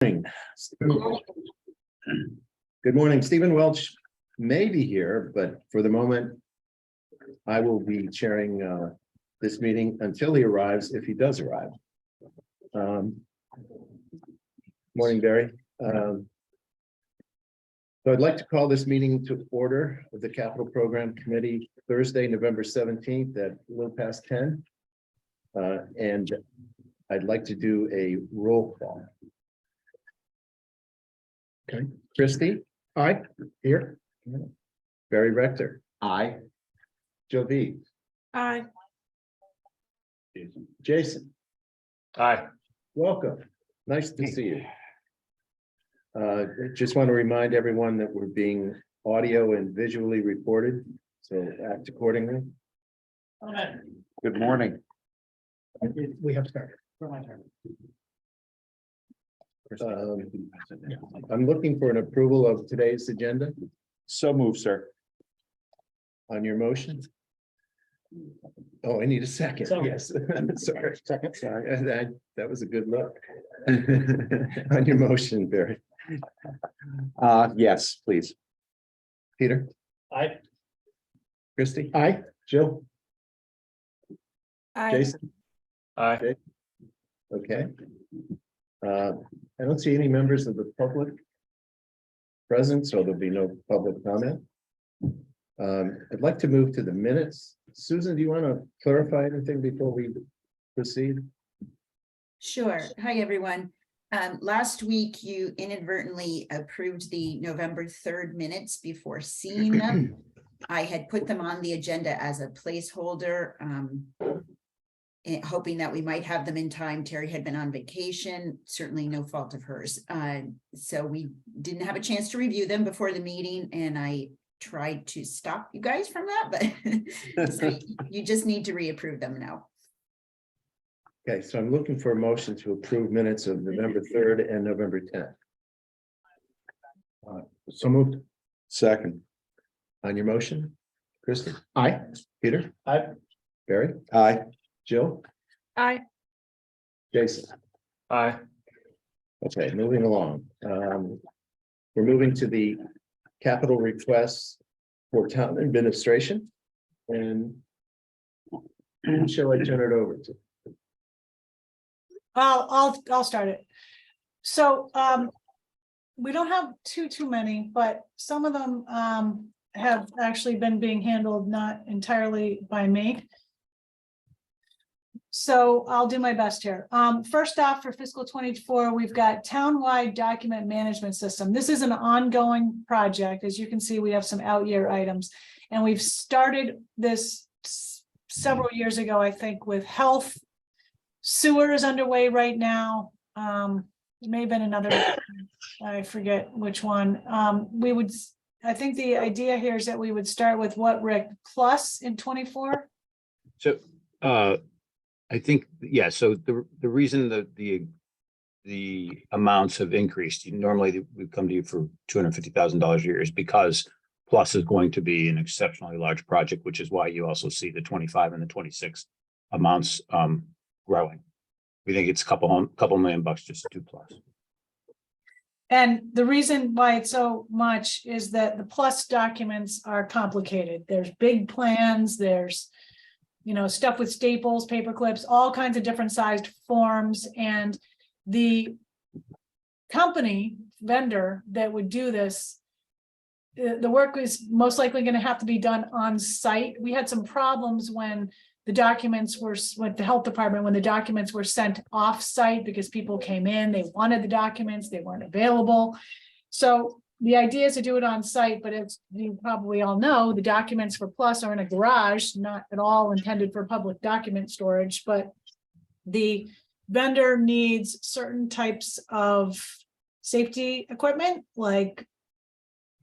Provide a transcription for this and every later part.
Good morning. Stephen Welch may be here, but for the moment, I will be chairing this meeting until he arrives, if he does arrive. Morning, Barry. So I'd like to call this meeting to order of the Capital Program Committee Thursday, November 17th at a little past 10. And I'd like to do a roll call. Okay, Christie? Aye. Here. Barry Rector? Aye. Joe V? Aye. Jason? Aye. Welcome. Nice to see you. Just want to remind everyone that we're being audio and visually recorded, so act accordingly. Good morning. We have started. I'm looking for an approval of today's agenda So move, sir. on your motion. Oh, I need a second. Second. Yes, sorry. Second. Sorry, that was a good look. On your motion, Barry. Yes, please. Peter? Aye. Christie? Aye. Jill? Aye. Jason? Aye. Okay. I don't see any members of the public present, so there'll be no public comment. I'd like to move to the minutes. Susan, do you want to clarify anything before we proceed? Sure. Hi, everyone. Last week, you inadvertently approved the November 3rd minutes before seeing them. I had put them on the agenda as a placeholder, hoping that we might have them in time. Terry had been on vacation, certainly no fault of hers. So we didn't have a chance to review them before the meeting, and I tried to stop you guys from that, but so you just need to reapprove them now. Okay, so I'm looking for a motion to approve minutes of November 3rd and November 10th. So moved. Second. On your motion, Christie? Aye. Peter? Aye. Barry? Aye. Jill? Aye. Jason? Aye. Okay, moving along. We're moving to the capital requests for town administration. And who shall I turn it over to? I'll start it. So we don't have too many, but some of them have actually been being handled not entirely by me. So I'll do my best here. First off, for fiscal 24, we've got townwide document management system. This is an ongoing project. As you can see, we have some out year items, and we've started this several years ago, I think, with health. Sewer is underway right now. It may have been another, I forget which one. I think the idea here is that we would start with what, Rick, plus in 24? So I think, yeah, so the reason that the amounts have increased, normally we come to you for $250,000 a year, is because Plus is going to be an exceptionally large project, which is why you also see the 25 and the 26 amounts growing. We think it's a couple $1 million just to do Plus. And the reason why it's so much is that the Plus documents are complicated. There's big plans, there's stuff with staples, paper clips, all kinds of different sized forms. And the company vendor that would do this, the work is most likely going to have to be done on site. We had some problems when the documents were with the health department, when the documents were sent off site because people came in, they wanted the documents, they weren't available. So the idea is to do it on site, but as you probably all know, the documents for Plus are in a garage, not at all intended for public document storage, but the vendor needs certain types of safety equipment like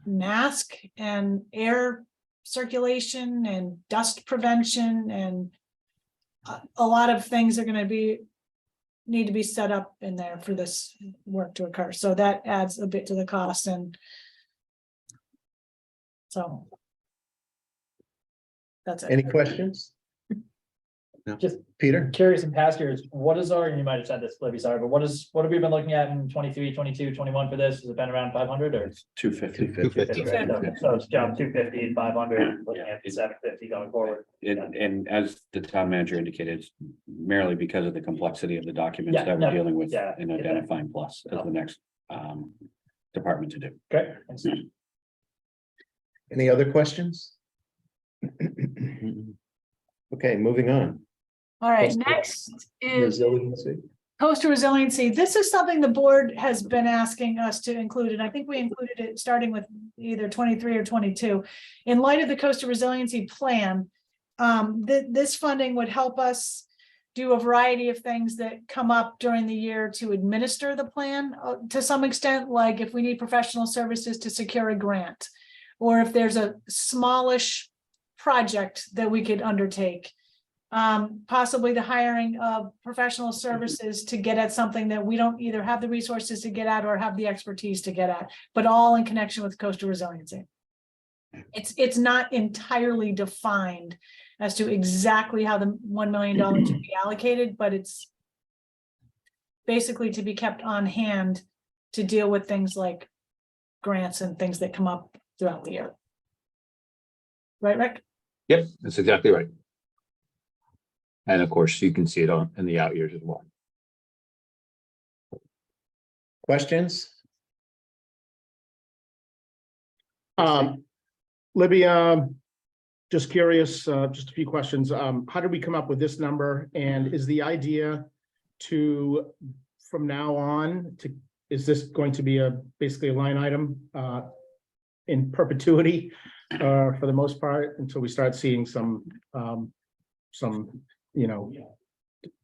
mask and air circulation and dust prevention, and a lot of things are going to need to be set up in there for this work to occur. So that adds a bit to the cost. And so that's it. Any questions? Just Peter? curious in past years, what is our, and you might have said this, Libby, sorry, but what have we been looking at in 23, 22, 21 for this? Has it been around 500 or? 250. 250. So it's jumped 250, 500, looking at 750 going forward. And as the town manager indicated, it's merely because of the complexity of the documents Yeah, that no, we're dealing with yeah, and get that. identifying plus as the next department to do. Great. Thanks. Any other questions? Okay, moving on. All right, Coastal next is Resiliency. coastal resiliency. This is something the board has been asking us to include, and I think we included it starting with either 23 or 22. In light of the coastal resiliency plan, this funding would help us do a variety of things that come up during the year to administer the plan to some extent, like if we need professional services to secure a grant, or if there's a smallish project that we could undertake. Possibly the hiring of professional services to get at something that we don't either have the resources to get at or have the expertise to get at, but all in connection with coastal resiliency. It's not entirely defined as to exactly how the $1 million should be allocated, but it's basically to be kept on hand to deal with things like grants and things that come up throughout the year. Right, Rick? Yep, that's exactly right. And of course, you can see it on in the out years as well. Questions? Libby, just curious, just a few questions. How did we come up with this number? And is the idea to, from now on, is this going to be basically a line item in perpetuity for the most part until we start seeing some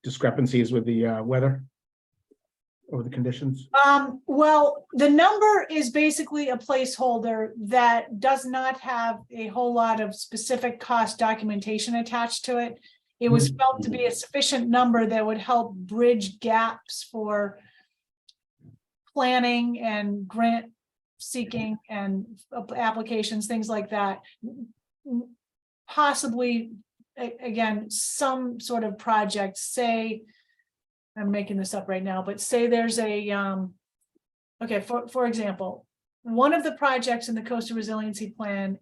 discrepancies with the weather or the conditions? Well, the number is basically a placeholder that does not have a whole lot of specific cost documentation attached to it. It was felt to be a sufficient number that would help bridge gaps for planning and grant seeking and applications, things like that. Possibly, again, some sort of project, say, I'm making this up right now, but say there's a, okay, for example, one of the projects in the Coastal Resiliency Plan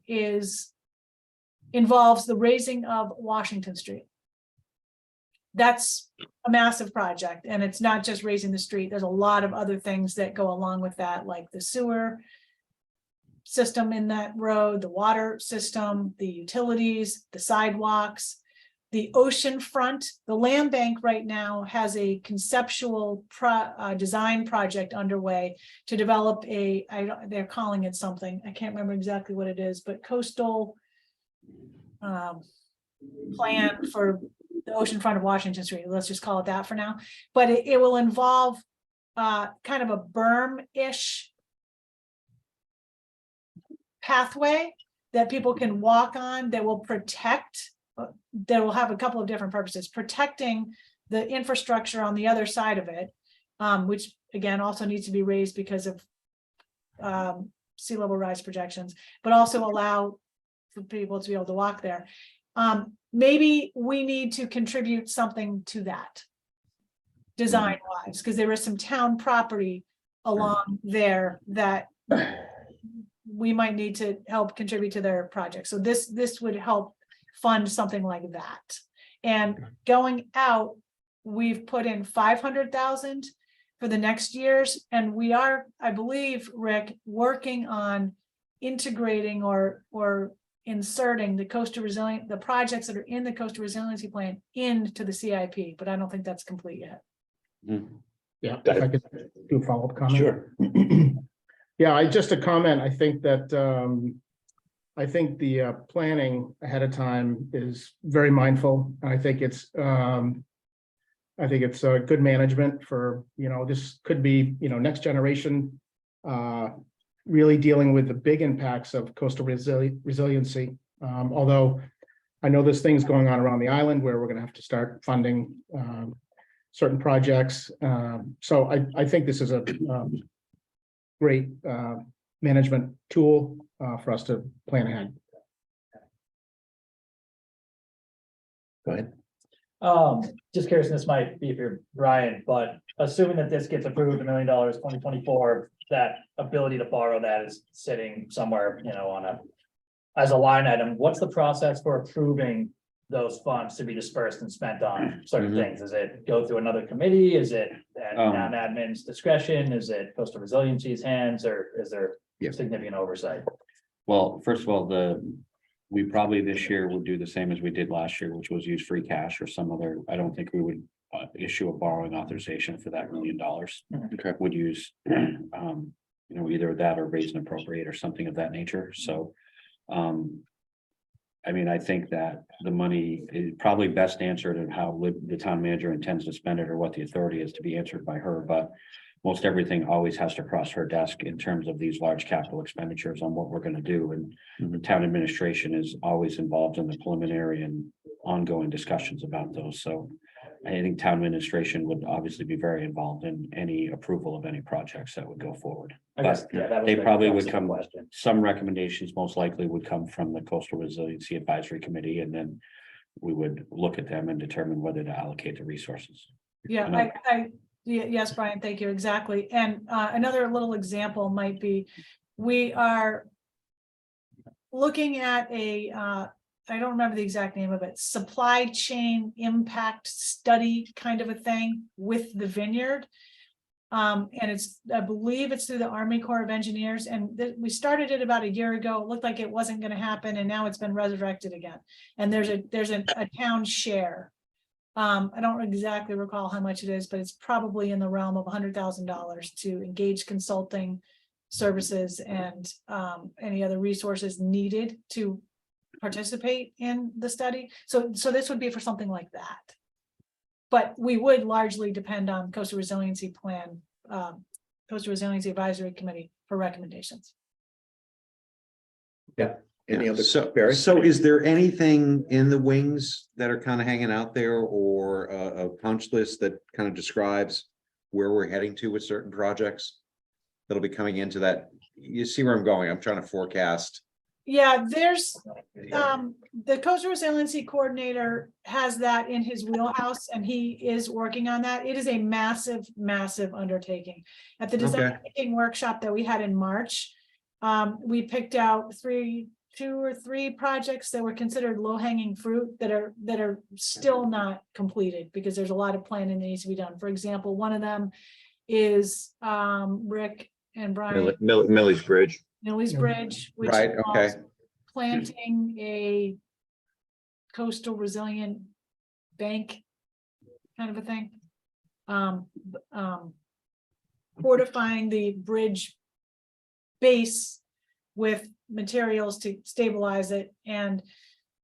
involves the raising of Washington Street. That's a massive project, and it's not just raising the street. There's a lot of other things that go along with that, like the sewer system in that road, the water system, the utilities, the sidewalks, the ocean front. The land bank right now has a conceptual design project underway to develop they're calling it something, I can't remember exactly what it is, but coastal plan for the ocean front of Washington Street. Let's just call it that for now. But it will involve kind of a berm-ish pathway that people can walk on that will protect, that will have a couple of different purposes, protecting the infrastructure on the other side of it, which again also needs to be raised because of sea level rise projections, but also allow for people to be able to walk there. Maybe we need to contribute something to that design wise, because there is some town property along there that we might need to help contribute to their project. So this would help fund something like that. And going out, we've put in 500,000 for the next years. And we are, I believe, Rick, working on integrating or inserting the the projects that are in the Coastal Resiliency Plan into the CIP, but I don't think that's complete yet. Yeah, if I could do a follow-up comment. Sure. Yeah, just a comment. I think that the planning ahead of time is very mindful. I think it's good management for, this could be, next generation really dealing with the big impacts of coastal resiliency. Although I know there's things going on around the island where we're going to have to start funding certain projects. So I think this is a great management tool for us to plan ahead. Go ahead. Just curious, and this might be for Brian, but assuming that this gets approved, $1 million, 2024, that ability to borrow that is sitting somewhere, you know, on a. As a line item, what's the process for approving those funds to be dispersed and spent on certain Mhm. things? Is it go through another committee? Is it at Um, non-admin's discretion? Is it coastal resiliency's hands, or is there Yeah. significant oversight? Well, first of all, we probably this year would do the same as we did last year, which was use free cash or some other, I don't think we would issue a borrowing authorization for that $1 million. Okay. Would use, you know, either that or raise and appropriate or something of that nature, so. I mean, I think that the money is probably best answered in how the town manager intends to spend it or what the authority is to be answered by her, but. Most everything always has to cross her desk in terms of these large capital expenditures on what we're gonna do, and the town administration is always involved in the preliminary and ongoing discussions about those, so. I think town administration would obviously be very involved in any approval of any projects that would go forward. I guess, But yeah, that was they the probably crux would of the come, question. some recommendations most likely would come from the Coastal Resiliency Advisory Committee, and then. We would look at them and determine whether to allocate the resources. Yeah, yes, Brian, thank you, exactly. And another little example might be, we are looking at I don't remember the exact name of it, supply chain impact study kind of a thing with the vineyard. And I believe it's through the Army Corps of Engineers, and we started it about a year ago. It looked like it wasn't going to happen, and now it's been resurrected again. And there's a town share. I don't exactly recall how much it is, but it's probably in the realm of $100,000 to engage consulting services and any other resources needed to participate in the study. So this would be for something like that. But we would largely depend on Coastal Resiliency Plan, Coastal Resiliency Advisory Committee for recommendations. Any other, So, Barry? so is there anything in the wings that are kind of hanging out there, or a punch list that kind of describes where we're heading to with certain projects that'll be coming into that? You see where I'm going? I'm trying to forecast. Yeah, there's, the Coastal Resiliency Coordinator has that in his wheelhouse, and he is working on that. It is a massive, massive undertaking. At the design thinking workshop that we had in March, we picked out two or three projects that were considered low-hanging fruit that are still not completed because there's a lot of planning that needs to be done. For example, one of them is Rick and Brian Millie's Bridge. Millie's Bridge, which Right, involves okay. planting a coastal resilient bank kind of a thing. Fortifying the bridge base with materials to stabilize it, and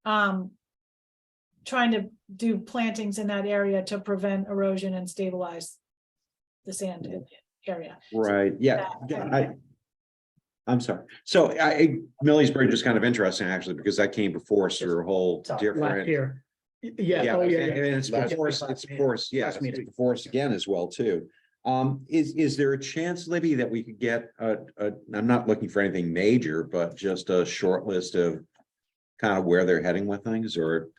trying to do plantings in that area to prevent erosion and stabilize the sand in the area. Right, yeah, I'm sorry. So Millie's Bridge is kind of interesting, actually, because that came before us through a whole Last different. year. Yeah, Yeah, oh, yeah, and yeah. it's Last- before us, it's before us, yeah, Last it's meeting. before us again as well, too. Is there a chance, Libby, that we could get I'm not looking for anything major, but just a short list of kind of where they're heading with things, or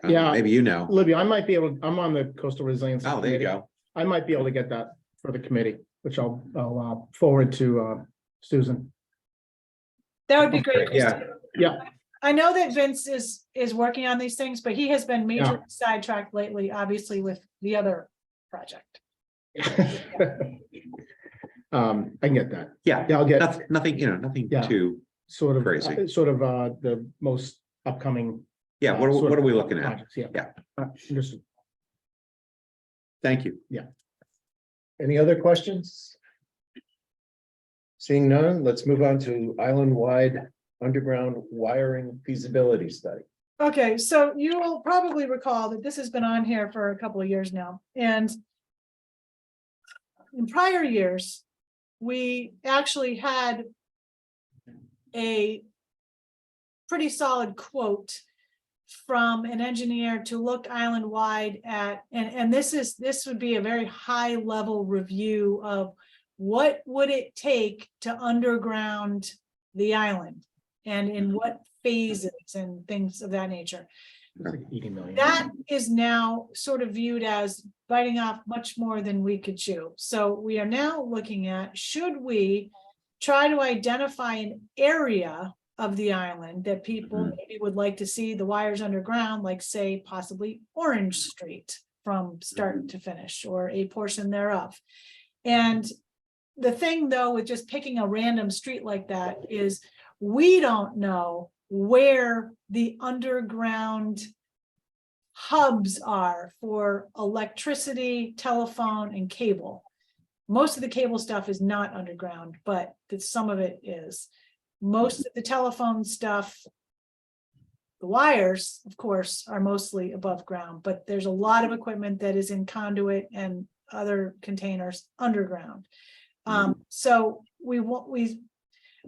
Yeah. maybe you know? Libby, I might be able, I'm on the Coastal Resilience. Oh, there you Committee. go. I might be able to get that for the committee, which I'll forward to Susan. That would be great. Yeah. Christine. Yeah. I know that Vince is working on these things, but he has been majorly sidetracked lately, obviously with the other project. I can get that. Yeah, Yeah, I'll get nothing, nothing Yeah. too, sort of, Crazy. the most upcoming. yeah, what sort are of we looking at? projects, Yeah. Yeah. Understood. Thank you. Any other questions? Seeing none, let's move on to island-wide underground wiring feasibility study. Okay, so you will probably recall that this has been on here for a couple of years now, and in prior years, we actually had a pretty solid quote from an engineer to look island-wide at, and this would be a very high-level review of what would it take to underground the island and in what phases and things of that nature. It's like 80 million. that is now sort of viewed as biting off much more than we could chew. So we are now looking at, should we try to identify an area of the island that people maybe would like to see the wires underground, like say possibly Orange Street from start to finish, or a portion thereof. And the thing though, with just picking a random street like that is we don't know where the underground hubs are for electricity, telephone, and cable. Most of the cable stuff is not underground, but some of it is. Most of the telephone stuff, the wires, of course, are mostly above ground, but there's a lot of equipment that is in conduit and other containers underground. So we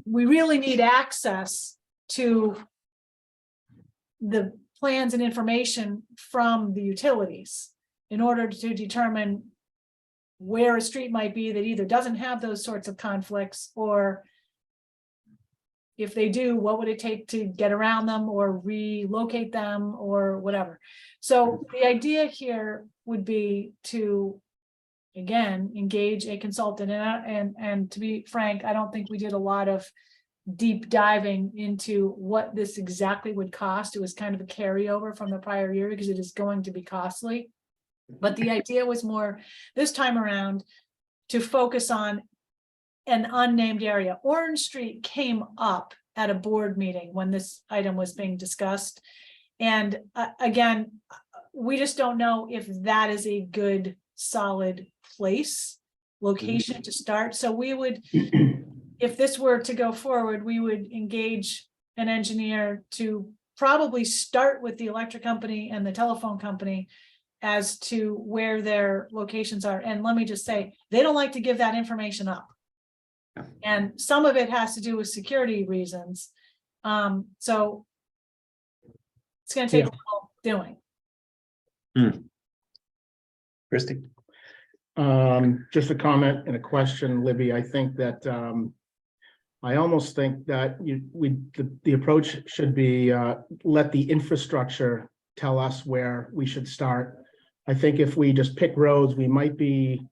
really need access to the plans and information from the utilities in order to determine where a street might be that either doesn't have those sorts of conflicts, or if they do, what would it take to get around them or relocate them or whatever. So the idea here would be to, again, engage a consultant, and to be frank, I don't think we did a lot of deep diving into what this exactly would cost. It was kind of a carryover from the prior year because it is going to be costly. But the idea was more this time around to focus on an unnamed area. Orange Street came up at a board meeting when this item was being discussed. And again, we just don't know if that is a good, solid location to start. So we would, if this were to go forward, we would engage an engineer to probably start with the electric company and the telephone company as to where their locations are. And let me just say, they don't like to give that information up. And some of it has to do with security reasons. So it's going to take a little doing. Christie? Just a comment and a question, Libby. I think that I almost think that the approach should be let the infrastructure tell us where we should start. I think if we just pick roads, we might be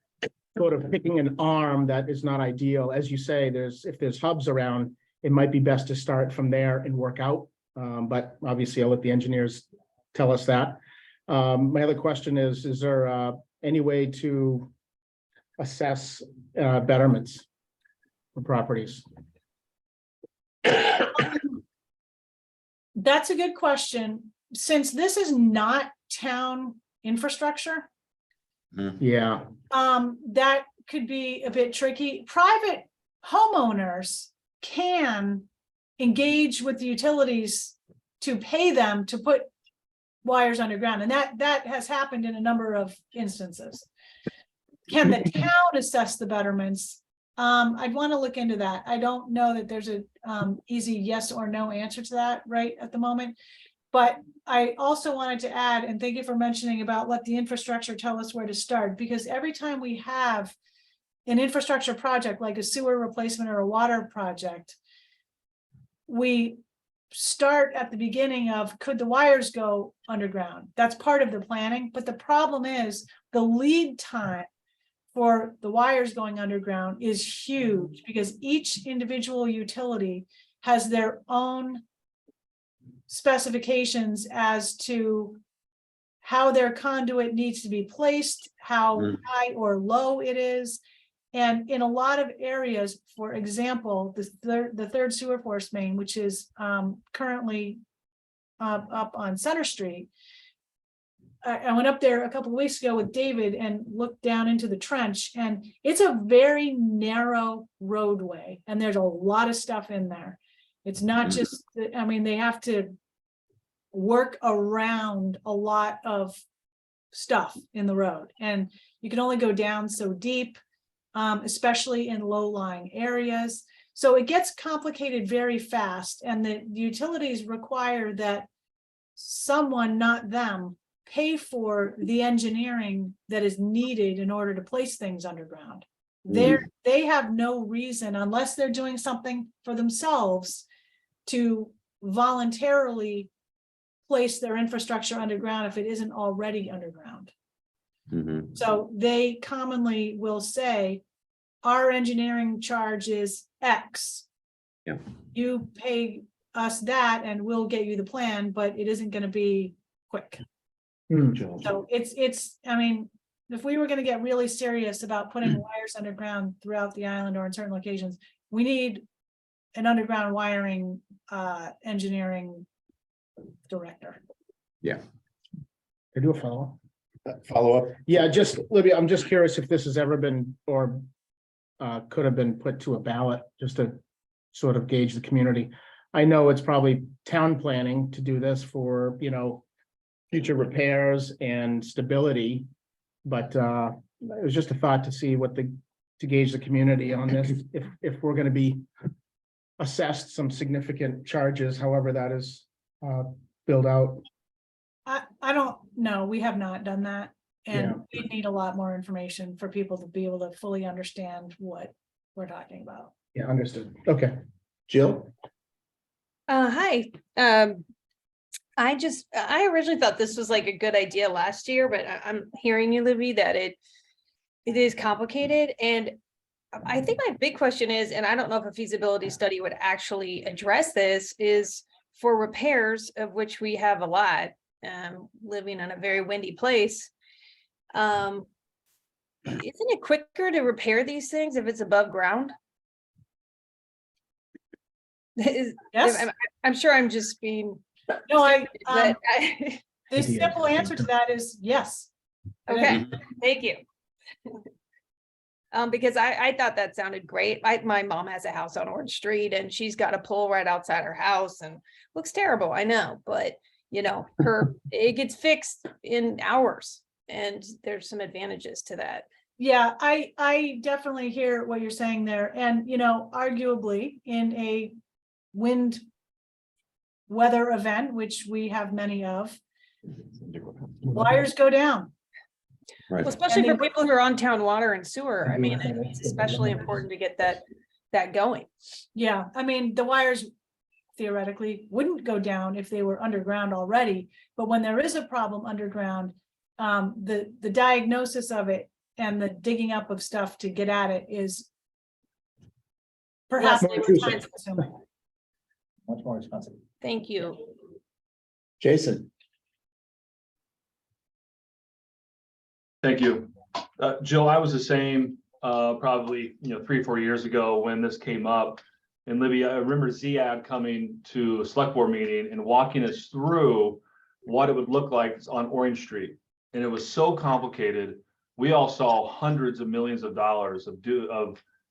sort of picking an arm that is not ideal. As you say, if there's hubs around, it might be best to start from there and work out. But obviously I'll let the engineers tell us that. My other question is there any way to assess betterments for properties? That's a good question. Since this is not town infrastructure, Yeah, that could be a bit tricky. Private homeowners can engage with the utilities to pay them to put wires underground, and that has happened in a number of instances. Can the town assess the betterments? I'd want to look into that. I don't know that there's a easy yes or no answer to that right at the moment. But I also wanted to add, and thank you for mentioning about let the infrastructure tell us where to start, because every time we have an infrastructure project like a sewer replacement or a water project, we start at the beginning of, could the wires go underground? That's part of the planning, but the problem is the lead time for the wires going underground is huge because each individual utility has their own specifications as to how their conduit needs to be placed, how high or low it is. And in a lot of areas, for example, the third sewer force main, which is currently up on Center Street. I went up there a couple of weeks ago with David and looked down into the trench, and it's a very narrow roadway and there's a lot of stuff in there. It's not just, I mean, they have to work around a lot of stuff in the road, and you can only go down so deep, especially in low-lying areas. So it gets complicated very fast, and the utilities require that someone, not them, pay for the engineering that is needed in order to place things underground. They have no reason, unless they're doing something for themselves, to voluntarily place their infrastructure underground if it isn't already underground. Mhm. So they commonly will say, our engineering charge is X. Yeah. You pay us that and we'll get you the plan, but it isn't gonna be quick. Hmm. So I mean, if we were gonna get really serious about putting wires underground throughout the island or in certain locations, we need an underground wiring engineering director. I do a follow-up. Follow up. Yeah, just Libby, I'm just curious if this has ever been or could have been put to a ballot just to sort of gauge the community. I know it's probably town planning to do this for, you know, future repairs and stability. But it was just a thought to see what to gauge the community on this, if we're gonna be assessed some significant charges, however that is billed out. I don't know, we have not done that. Yeah. And we need a lot more information for people to be able to fully understand what we're talking about. Yeah, understood. Okay. Jill? Hi. I originally thought this was like a good idea last year, but I'm hearing you, Libby, that it is complicated. And I think my big question is, and I don't know if a feasibility study would actually address this, is for repairs, of which we have a lot, living in a very windy place. Isn't it quicker to repair these things if it's above ground? Yes, I'm sure I'm just being. no, But the simple answer to that is yes. okay, thank you. Because I thought that sounded great. My mom has a house on Orange Street and she's got a pole right outside her house and looks terrible, I know, but you know, it gets fixed in hours and there's some advantages to that. Yeah, I definitely hear what you're saying there. And, you know, arguably in a wind weather event, which we have many of, wires go down. Right. Well, especially And for people who are on town water and sewer. I mean, it's especially important to get that going. Yeah, I mean, the wires theoretically wouldn't go down if they were underground already, but when there is a problem underground, the diagnosis of it and the digging up of stuff to get at it is perhaps More intrusive. time-consuming. Much more expensive. Thank you. Jason? Thank you. Jill, I was the same, probably, 3 or 4 years ago when this came up. And Libby, I remember Ziad coming to a select board meeting and walking us through what it would look like on Orange Street. And it was so complicated. We all saw hundreds of millions of dollars of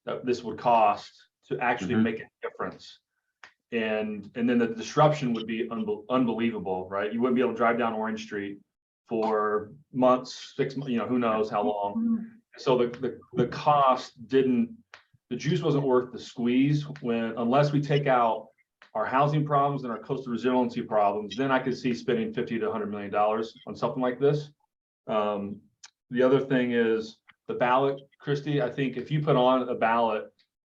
that this would cost to actually make a difference. And then the disruption would be unbelievable, right? You wouldn't be able to drive down Orange Street for months, 6 months, who knows how long. So the cost the juice wasn't worth the squeeze unless we take out our housing problems and our coastal resiliency problems, then I could see spending $50 to $100 million on something like this. The other thing is the ballot, Christy. I think if you put on a ballot,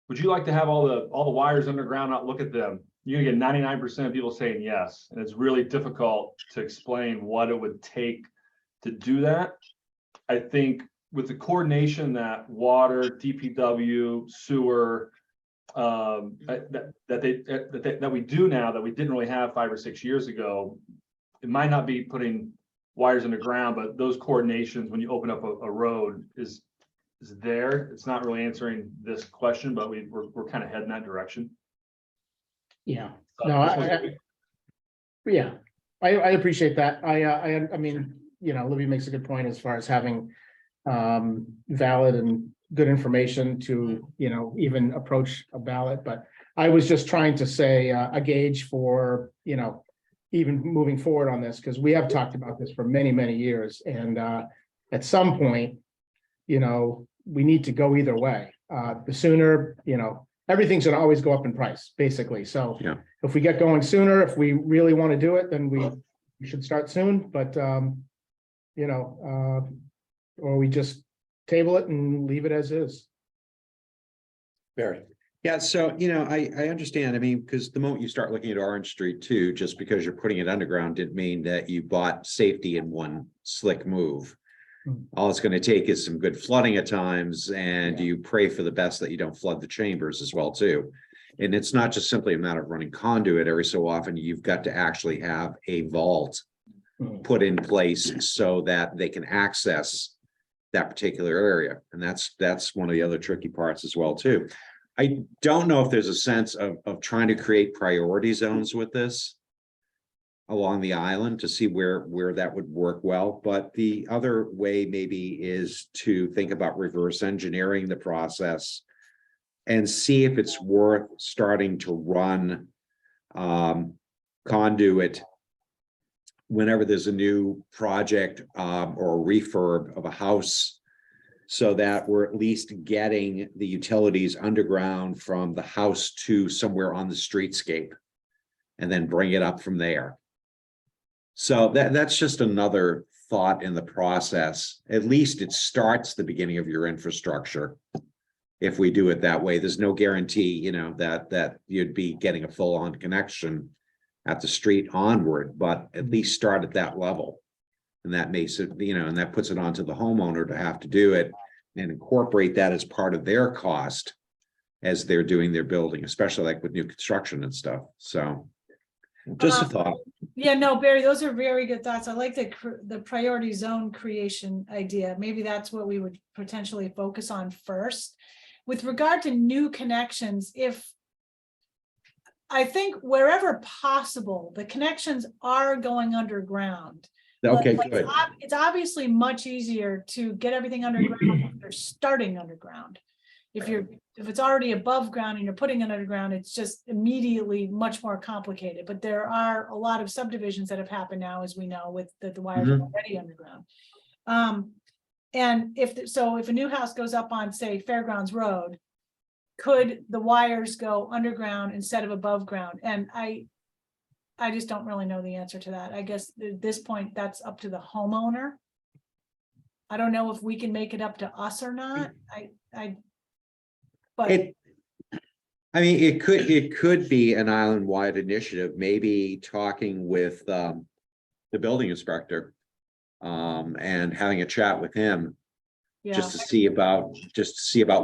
would you like to have all the wires underground, not look at them? You're gonna get 99% of people saying yes. And it's really difficult to explain what it would take to do that. I think with the coordination that water, DPW, sewer, that we do now that we didn't really have 5 or 6 years ago, it might not be putting wires underground, but those coordinations when you open up a road is there. It's not really answering this question, but we're kind of heading that direction. Yeah, no, yeah, I appreciate that. I mean, Libby makes a good point as far as having valid and good information to, even approach a ballot, but I was just trying to say a gauge for, even moving forward on this, because we have talked about this for many, many years, and at some point, we need to go either way. The sooner, everything's gonna always go up in price, basically. So Yeah. if we get going sooner, if we really want to do it, then we should start soon, but or we just table it and leave it as is. Barry? Yeah, so, I understand. I mean, because the moment you start looking at Orange Street too, just because you're putting it underground didn't mean that you bought safety in one slick move. Hmm. All it's gonna take is some good flooding at times, and you pray for the best that you don't flood the chambers as well too. And it's not just simply a matter of running conduit. Every so often, you've got to actually have a vault Hmm. put in place so that they can access that particular area. And that's one of the other tricky parts as well too. I don't know if there's a sense of trying to create priority zones with this along the island to see where that would work well. But the other way maybe is to think about reverse engineering the process and see if it's worth starting to run conduit whenever there's a new project or a refurb of a house, so that we're at least getting the utilities underground from the house to somewhere on the streetscape and then bring it up from there. So that's just another thought in the process. At least it starts the beginning of your infrastructure. If we do it that way, there's no guarantee, that you'd be getting a full-on connection at the street onward, but at least start at that level. And that makes it, and that puts it onto the homeowner to have to do it and incorporate that as part of their cost as they're doing their building, especially like with new construction and stuff. So just a thought. Yeah, no, Barry, those are very good thoughts. I like the priority zone creation idea. Maybe that's what we would potentially focus on first. With regard to new connections, I think wherever possible, the connections are going underground. Okay, But good. it's obviously much easier to get everything underground if you're starting underground. If it's already above ground and you're putting it underground, it's just immediately much more complicated. But there are a lot of subdivisions that have happened now, as we know, with the wires are already underground. And if a new house goes up on, say, Fairgrounds Road, could the wires go underground instead of above ground? And I just don't really know the answer to that. I guess at this point, that's up to the homeowner. I don't know if we can make it up to us or not. But It could be an island-wide initiative, maybe talking with the building inspector and having a chat with him yeah, just to see about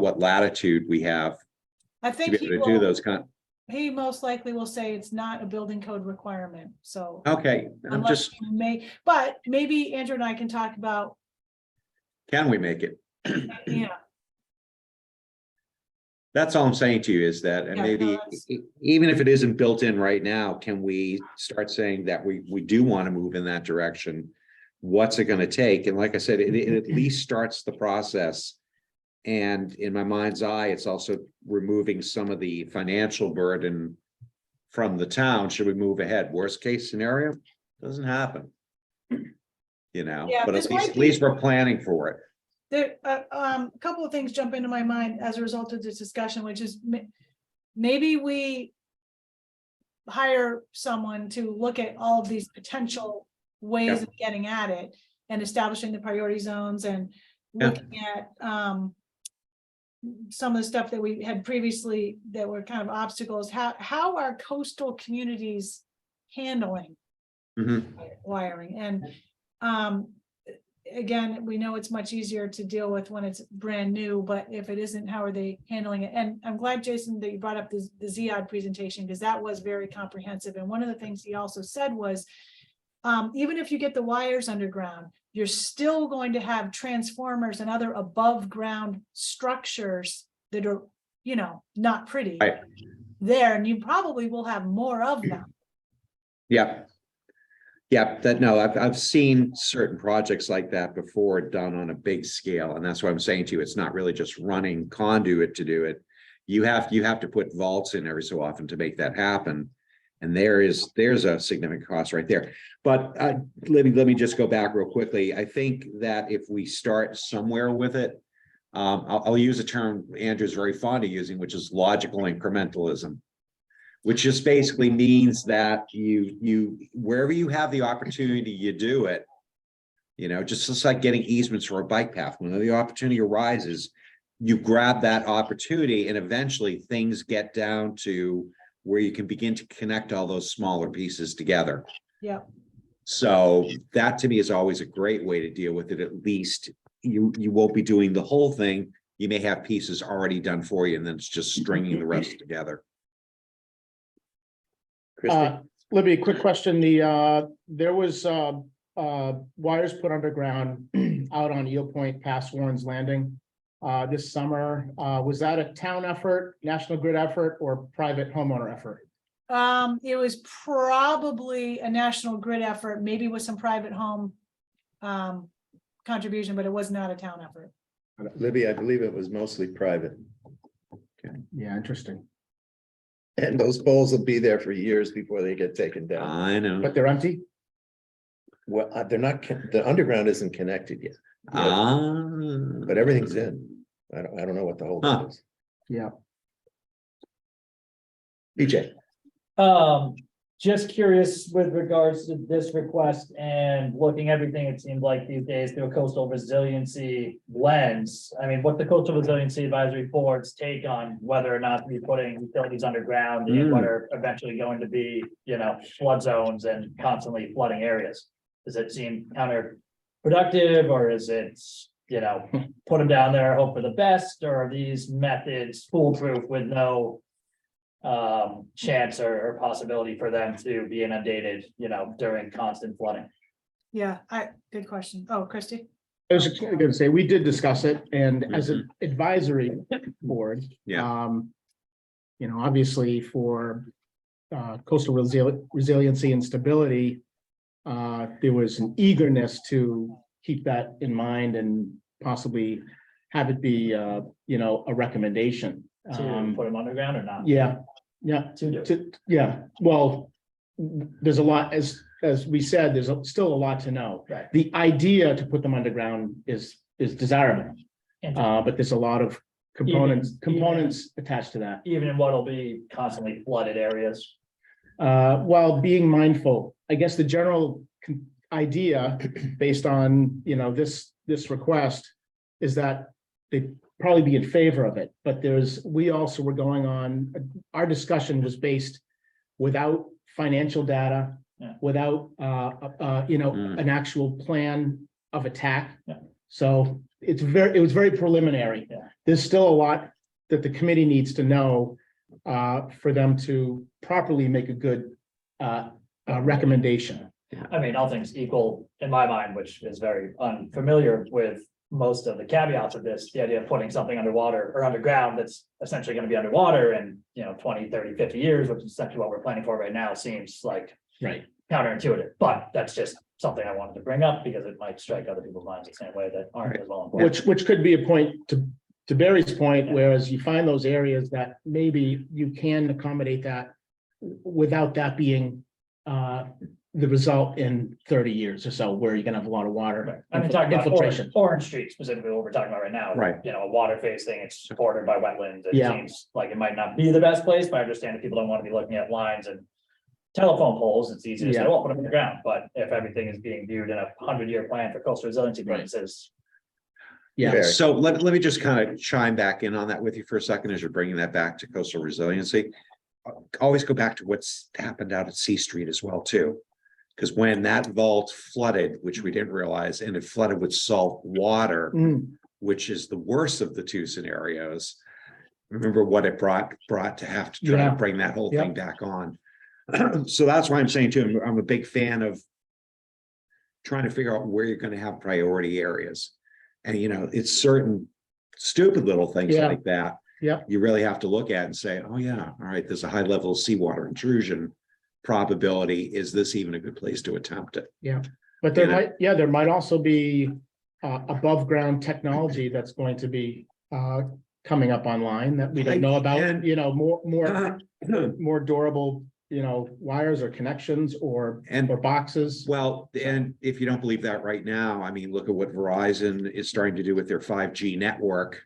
what latitude we have I to think be able to do those kind. he most likely will say it's not a building code requirement, so. Okay, I'm Unless just, you but maybe Andrew and I can talk about, can we make it? yeah, That's all I'm saying to you is that, and Yeah, maybe no, that's- even if it isn't built in right now, can we start saying that we do want to move in that direction? What's it going to take? And like I said, it at least starts the process. And in my mind's eye, it's also removing some of the financial burden from the town. Should we move ahead? Worst case scenario, doesn't happen. Yeah, But this at might least be- we're planning for it. there, a couple of things jump into my mind as a result of this discussion, which is maybe we hire someone to look at all of these potential ways Yeah. of getting at it and establishing the priority zones and Yeah. looking at some of the stuff that we had previously that were kind of obstacles. How are coastal communities handling Mhm. wiring? And again, we know it's much easier to deal with when it's brand new, but if it isn't, how are they handling it? And I'm glad, Jason, that you brought up the ZIAD presentation, because that was very comprehensive. And one of the things he also said was, even if you get the wires underground, you're still going to have transformers and other above ground structures that are, not pretty Right. there, and you probably will have more of them. Yeah. Yeah, I've seen certain projects like that before done on a big scale, and that's what I'm saying to you. It's not really just running conduit to do it. You have to put vaults in every so often to make that happen. And there's a significant cost right there. But let me just go back real quickly. I think that if we start somewhere with it, I'll use a term Andrew's very fond of using, which is logical incrementalism, which just basically means that you wherever you have the opportunity, you do it. Just like getting easements for a bike path. When the opportunity arises, you grab that opportunity and eventually things get down to where you can begin to connect all those smaller pieces together. Yeah. So that to me is always a great way to deal with it. At least you won't be doing the whole thing. You may have pieces already done for you and then it's just stringing the rest together. Christie? Libby, quick question. There was wires put underground out on Eel Point past Warren's Landing this summer. Was that a town effort, National Grid effort, or private homeowner effort? It was probably a National Grid effort, maybe with some private home contribution, but it was not a town effort. Libby, I believe it was mostly private. Yeah, interesting. And those poles will be there for years before they get taken down. I know. But they're empty? Well, they're not, the underground isn't connected yet, Ah. but everything's in. I don't know what the whole Huh. is. Yeah. BJ, Just curious with regards to this request and looking everything, it seems like these days through a coastal resiliency lens. I mean, what the Coastal Resiliency Advisory Board's take on whether or not to be putting utilities underground and what are eventually going to be, flood zones and constantly flooding areas? Does it seem counterproductive, or is it, put them down there, hope for the best, or are these methods foolproof with no chance or possibility for them to be inundated, during constant flooding? Yeah, good question. Oh, Christie? I was just gonna say, we did discuss it, and as an advisory board. Yeah. Obviously for coastal resiliency and stability. There was an eagerness to keep that in mind and possibly have it be a recommendation. To put them underground or not? Yeah, To do. yeah, well, there's a lot, as we said, there's still a lot to know. Right. The idea to put them underground is desirable, but there's a lot of components attached to that. Even in what'll be constantly flooded areas. While being mindful, I guess the general idea based on, this request is that they'd probably be in favor of it, but we also were going on, our discussion was based without financial data, Yeah. without, an actual plan of attack. Yeah. So it was very preliminary. Yeah. There's still a lot that the committee needs to know for them to properly make a good recommendation. I mean, all things equal in my mind, which is very unfamiliar with most of the caveats of this, the idea of putting something underwater or underground that's essentially going to be underwater in, 20, 30, 50 years, which is essentially what we're planning for right now, seems like Right. counterintuitive, but that's just something I wanted to bring up because it might strike other people's minds the same way that aren't as well informed. Which could be a point to Barry's point, Yeah. whereas you find those areas that maybe you can accommodate that without that being the result in 30 years or so, where you're gonna have a lot of water. Right. I'm talking about infiltration. Orange Street specifically, what we're talking about right now. Right. A water phase thing, it's supported by wetlands. It Yeah. seems like it might not be the best place, but I understand if people don't want to be looking at lines and telephone poles, it's easy to say, Yeah. well, put them in the ground, but if everything is being viewed in a 100-year plan for coastal resiliency Right. purposes. Yeah, Barry. So let me just kind of chime back in on that with you for a second as you're bringing that back to coastal resiliency. Always go back to what's happened out at C Street as well, too. Because when that vault flooded, which we didn't realize, and it flooded with salt water, which is the worst of the two scenarios. Remember what it brought to have to try Yeah. to bring that whole thing back on. So that's why I'm saying too, I'm a big fan of trying to figure out where you're gonna have priority areas. And it's certain stupid little things Yeah. like that. Yeah. You really have to look at and say, oh yeah, all right, there's a high level of seawater intrusion probability. Is this even a good place to attempt it? but there might also be above ground technology that's going to be coming up online that we don't know about, And- more durable, wires or connections or boxes. Well, and if you don't believe that right now, I mean, look at what Verizon is starting to do with their 5G network.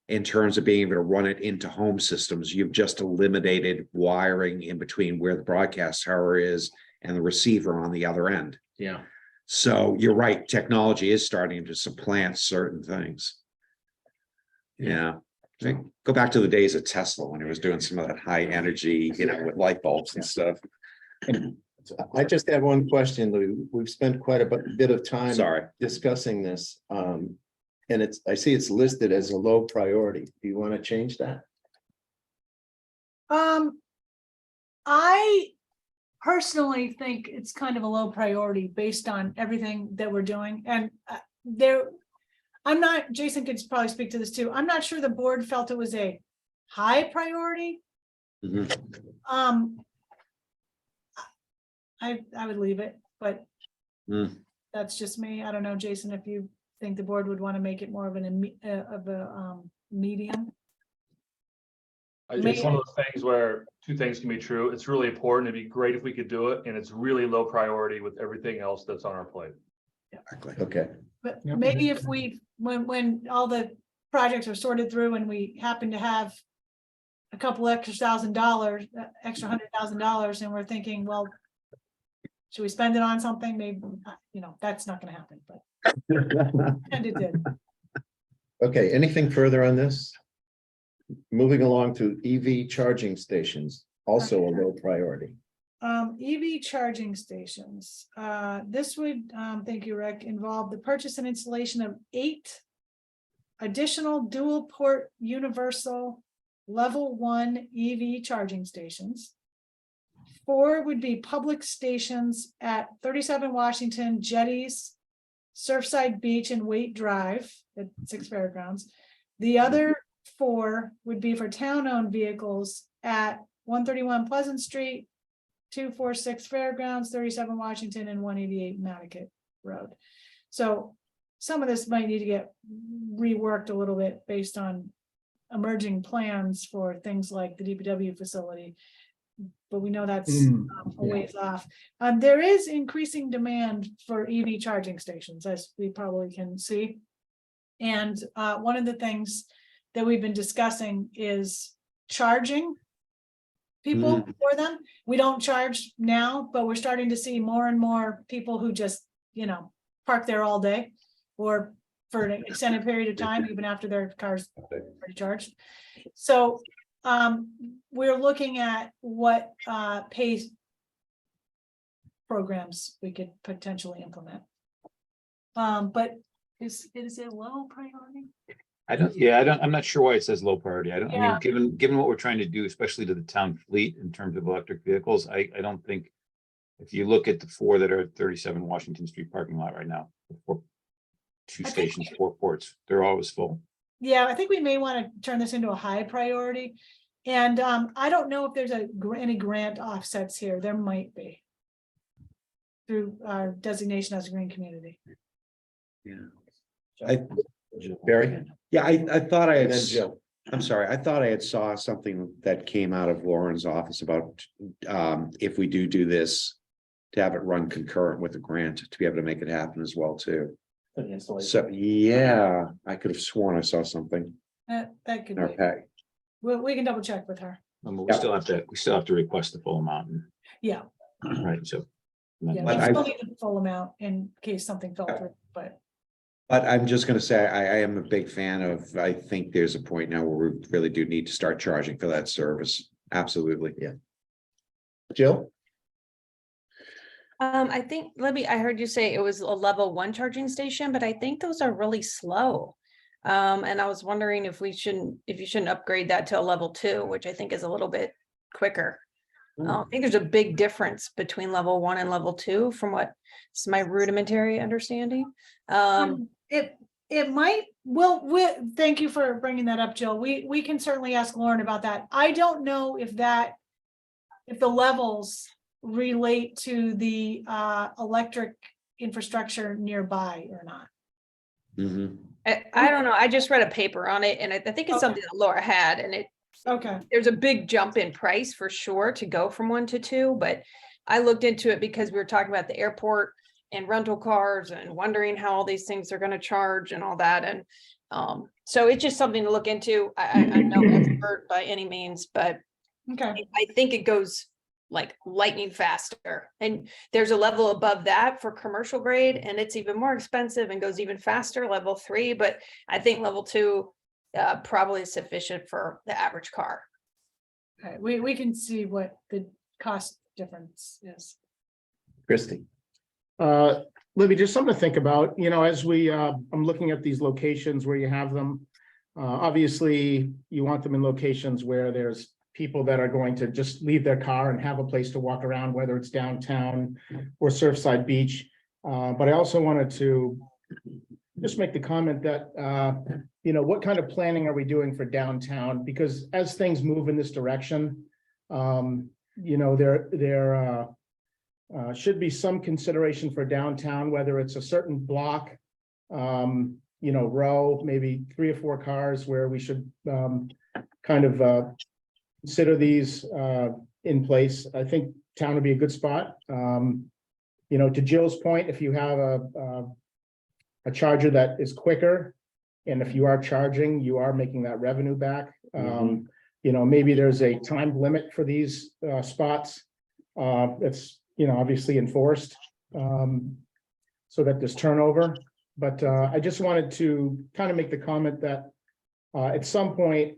In terms of being able to run it into home systems, you've just eliminated wiring in between where the broadcast tower is and the receiver on the other end. Yeah. So you're right, technology is starting to supplant certain things. Yeah. Go back to the days of Tesla when he was doing some of that high energy, with light bulbs and stuff. I just have one question, Lou. We've spent quite a bit of time Sorry. discussing this. And I see it's listed as a low priority. Do you want to change that? I personally think it's kind of a low priority based on everything that we're doing, and I'm not, Jason could probably speak to this too. I'm not sure the board felt it was a high priority. Mhm. I would leave it, but Mm. that's just me. I don't know, Jason, if you think the board would want to make it more of a medium. It's one of those things where two things can be true. It's really important. It'd be great if we could do it, and it's really low priority with everything else that's on our plate. Okay, But Yep. maybe if when all the projects are sorted through and we happen to have a couple extra extra $100,000, and we're thinking, well, should we spend it on something? Maybe, that's not gonna happen, but and it did. okay, anything further on this? Moving along to EV charging stations, also a low priority. EV charging stations, this would, thank you, Rick, involve the purchase and installation of 8 additional dual port universal level 1 EV charging stations. 4 would be public stations at 37 Washington, Jetties, Surfside Beach, and Waite Drive at 6 Fairgrounds. The other 4 would be for town-owned vehicles at 131 Pleasant Street, 246 Fairgrounds, 37 Washington, and 188 Mattocket Road. So some of this might need to get reworked a little bit based on emerging plans for things like the DPW facility. But we know that's a ways off. There is increasing demand for EV charging stations, as we probably can see. And one of the things that we've been discussing is charging people for them. We don't charge now, but we're starting to see more and more people who just, park there all day or for an extended period of time, even after their car's already charged. So we're looking at what pay programs we could potentially implement. But is it low priority? I'm not sure why it says low priority. I Yeah. mean, given what we're trying to do, especially to the town fleet in terms of electric vehicles, I don't think. If you look at the 4 that are at 37 Washington Street parking lot right now, 2 I think- stations, 4 ports, they're always full. Yeah, I think we may want to turn this into a high priority. And I don't know if there's any grant offsets here. There might be. Through our designation as a green community. Barry? Yeah, I thought I And had, then Jill. I'm sorry, I thought I had saw something that came out of Lauren's office about if we do this, to have it run concurrent with the grant, to be able to make it happen as well too. For the installation. So, yeah, I could have sworn I saw something That could in our be. pack. We can double check with her. We Yeah. still have to request the full amount, Yeah, right? So. yeah. But We I- still need the full amount in case something fell through, but But I'm just gonna say, I am a big fan of, I think there's a point now where we really do need to start charging for that service. Absolutely. Yeah. Jill? I think, I heard you say it was a level 1 charging station, but I think those are really slow. And I was wondering if you shouldn't upgrade that to a level 2, which I think is a little bit quicker. I think there's a big difference between level 1 and level 2 from what is my rudimentary understanding. it might, thank you for bringing that up, Jill. We can certainly ask Lauren about that. I don't know if the levels relate to the electric infrastructure nearby or not. Mhm. I don't know. I just read a paper on it and I think it's Okay. something that Laura had and Okay, there's a big jump in price for sure to go from 1 to 2, but I looked into it because we were talking about the airport and rental cars and wondering how all these things are going to charge and all that. And so it's just something to look into. I'm no expert by any means, but okay, I think it goes like lightning faster. And there's a level above that for commercial grade and it's even more expensive and goes even faster, level 3. But I think level 2 probably sufficient for the average car. Okay, we can see what the cost difference is. Christie. Libby, just something to think about, you know, as I'm looking at these locations where you have them. Obviously, you want them in locations where there's people that are going to just leave their car and have a place to walk around, whether it's downtown or Surfside Beach. But I also wanted to just make the comment that, you know, what kind of planning are we doing for downtown? Because as things move in this direction, you know, there should be some consideration for downtown, whether it's a certain block, you know, row, maybe 3 or 4 cars where we should kind of consider these in place. I think town would be a good spot. You know, to Jill's point, if you have a charger that is quicker, and if you are charging, you are making that revenue back. You know, maybe there's a time limit for these spots. It's, you know, obviously enforced so that there's turnover. But I just wanted to kind of make the comment that at some point,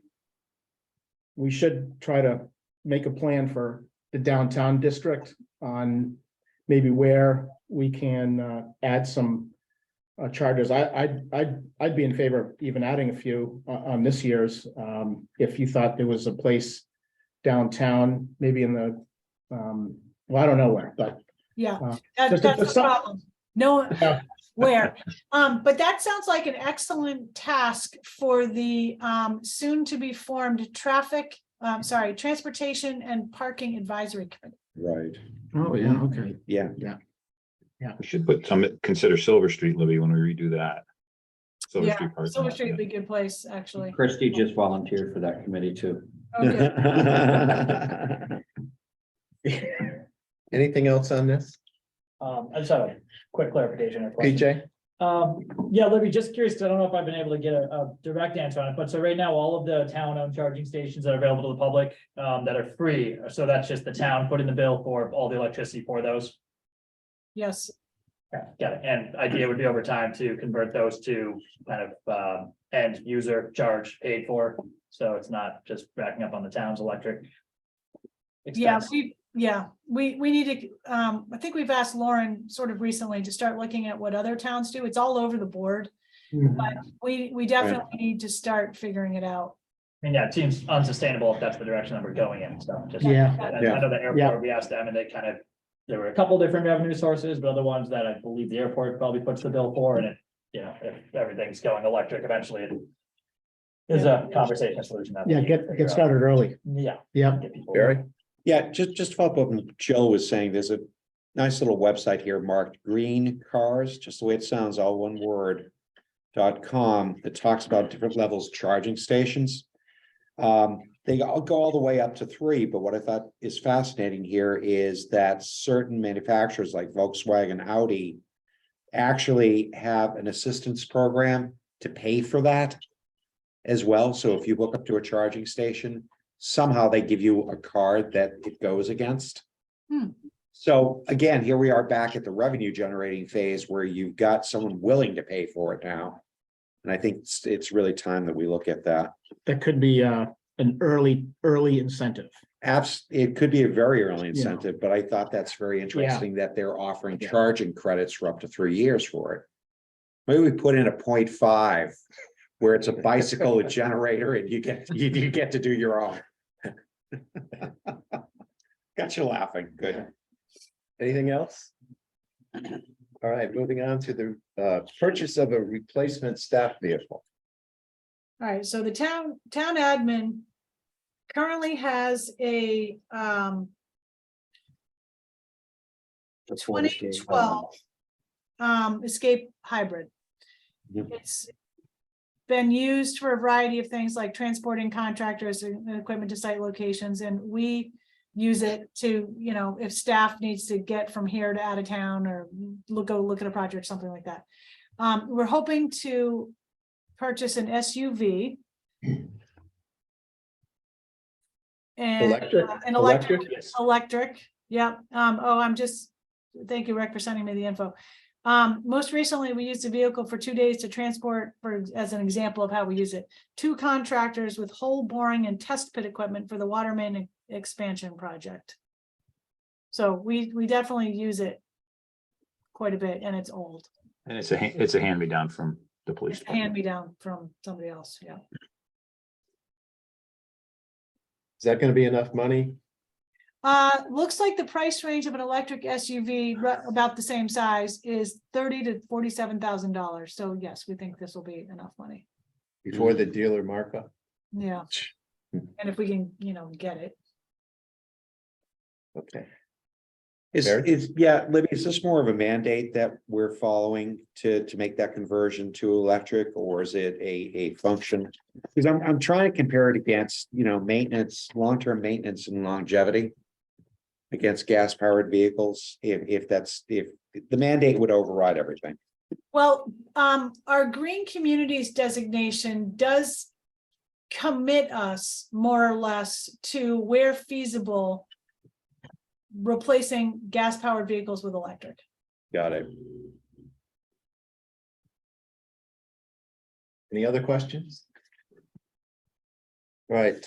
we should try to make a plan for the downtown district on maybe where we can add some chargers. I'd be in favor of even adding a few on this year's, if you thought there was a place downtown, maybe in the, well, I don't know where, but. Yeah, Just- that's the just some- problem. No, Yeah. where? But that sounds like an excellent task for the soon to be formed Transportation and Parking Advisory Committee. Right, Oh, yeah, okay. yeah. We should consider Silver Street, Libby, when we redo that. Silver Yeah, Street parking Silver lot, Street would yeah. be a good place, actually. Christie just volunteered for that committee too. Okay. Anything else on this? I just have a quick clarification or question. PJ? Yeah, Libby, just curious, 'cause I don't know if I've been able to get a direct answer on it, but so right now, all of the town-owned charging stations that are available to the public, that are free, so that's just the town putting the bill for all the electricity for those? Yes, Okay, got it. And idea would be over time to convert those to kind of, end user charge paid for, so it's not just racking up on the town's electric yeah, expense. we need to, I think we've asked Lauren sort of recently to start looking at what other towns do. It's all over the board. But we definitely need to start figuring it out. I mean, yeah, it seems unsustainable if that's the direction that we're going in, so just. Yeah. I Yeah. know the airport, we asked them and they kind of, there were a couple different revenue sources, but other ones that I believe the airport probably puts the bill for, and it, you know, if everything's going electric eventually. There's a conversation solution. that we Yeah, need to figure get out. started early. Yeah. Yeah. get people- Barry? Yeah, just to follow up on what Jill was saying, there's a nice little website here marked Green Cars, just the way it sounds, all one word. .com that talks about different levels of charging stations. They all go all the way up to 3, but what I thought is fascinating here is that certain manufacturers like Volkswagen, Audi actually have an assistance program to pay for that as well. So if you hook up to a charging station, somehow they give you a card that it goes against. So again, here we are back at the revenue generating phase where you've got someone willing to pay for it now. And I think it's really time that we look at that. That could be an early incentive. It could be a very early incentive, but I thought that's very interesting that they're offering Yeah. charging credits for up to 3 years for it. Maybe we put in a 0.5 where it's a bicycle, a generator, and you get to do your own. Got you laughing, good. Anything else? All right, moving on to the purchase of a replacement staff vehicle. All right, so the town admin currently has a 2012 Escape Hybrid. Yep. It's been used for a variety of things like transporting contractors and equipment to site locations, and we use it to, you know, if staff needs to get from here to out of town or go look at a project, something like that. We're hoping to purchase an SUV. And Electric? an electric, yeah. Thank you, Rick, for sending me the info. Most recently, we used a vehicle for 2 days to transport, as an example of how we use it, 2 contractors with hole boring and test pit equipment for the water main expansion project. So we definitely use it quite a bit, and it's old. And it's a hand-me-down from the police. It's hand me down from somebody else, yeah. Is that gonna be enough money? Looks like the price range of an electric SUV, about the same size, is $30,000 to $47,000. So yes, we think this will be enough money. Before the dealer markup? Yeah. And if we can, get it. Okay. Is, yeah, Libby, is this more of a mandate that we're following to make that conversion to electric, or is it a function? Because I'm trying to compare it against, maintenance, long-term maintenance and longevity against gas-powered vehicles, if the mandate would override everything. Well, our green communities designation does commit us more or less to, where feasible, replacing gas powered vehicles with electric. Got it. Any other questions? All right,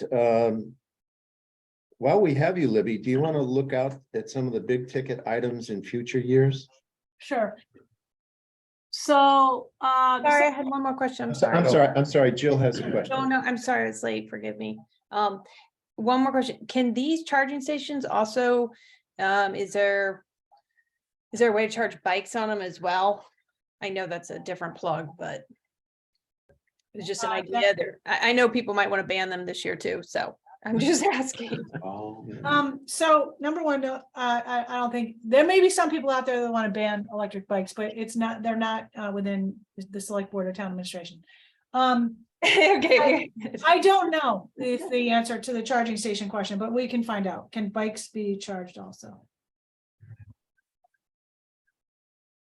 while we have you, Libby, do you want to look out at some of the big ticket items in future years? Sure. So, Sorry, I had one more question. I'm sorry. I'm sorry, Jill has a question. No, no, I'm sorry, it's late, forgive me. One more question. Can these charging stations also, is there a way to charge bikes on them as well? I know that's a different plug, but it's just an idea there. I know people might want to ban them this year too, so I'm just asking. So number one, I don't think, there may be some people out there that want to ban electric bikes, but they're not within the select board or town administration. Okay. I don't know if the answer to the charging station question, but we can find out. Can bikes be charged also?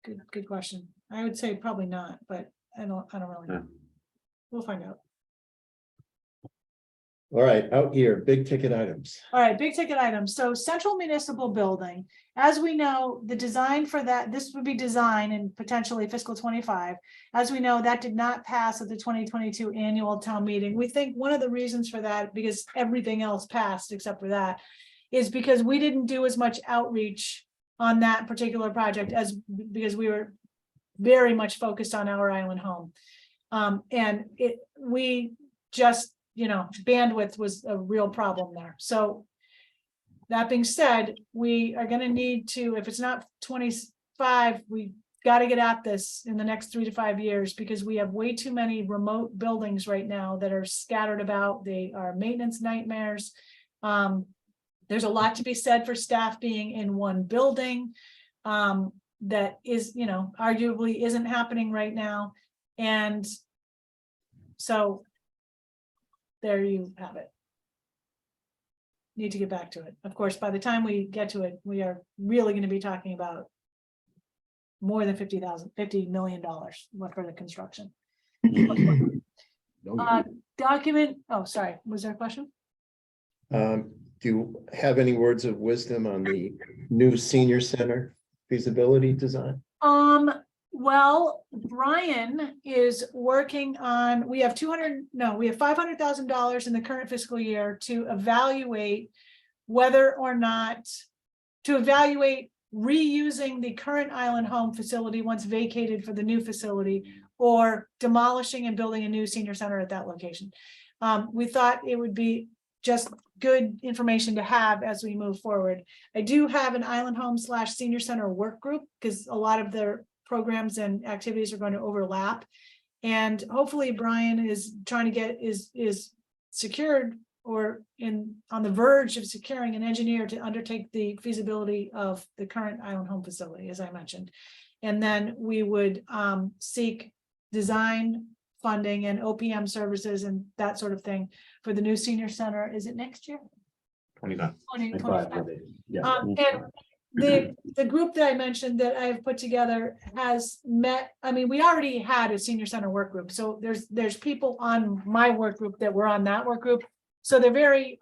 Good question. I would say probably not, but I don't really know. We'll find out. All right, out here, big ticket items. All right, big ticket items. So central municipal building, as we know, the design for that, this would be design and potentially fiscal 25. As we know, that did not pass at the 2022 annual town meeting. We think one of the reasons for that, because everything else passed except for that, is because we didn't do as much outreach on that particular project because we were very much focused on our island home. And we just, bandwidth was a real problem there. So that being said, we are going to need to, if it's not 25, we got to get at this in the next 3 to 5 years, because we have way too many remote buildings right now that are scattered about. They are maintenance nightmares. There's a lot to be said for staff being in one building. That is, arguably isn't happening right now. And so there you have it. Need to get back to it. Of course, by the time we get to it, we are really going to be talking about more than $50 million for the construction. Document. Oh, sorry. Was there a question? Do you have any words of wisdom on the new senior center feasibility design? Well, Brian is working on, we have $500,000 in the current fiscal year to evaluate whether or not to evaluate reusing the current Island Home facility once vacated for the new facility, or demolishing and building a new senior center at that location. We thought it would be just good information to have as we move forward. I do have an Island Home / senior center work group, because a lot of their programs and activities are going to overlap, and hopefully Brian is trying to get is secured or on the verge of securing an engineer to undertake the feasibility of the current Island Home facility, as I mentioned. And then we would seek design funding and OPM services and that sort of thing for the new senior center. Is it next year? 29. 2025. Yeah. And the group that I mentioned that I have put together has met. I mean, we already had a senior center work group, so there's people on my work group that were on that work group, so they're very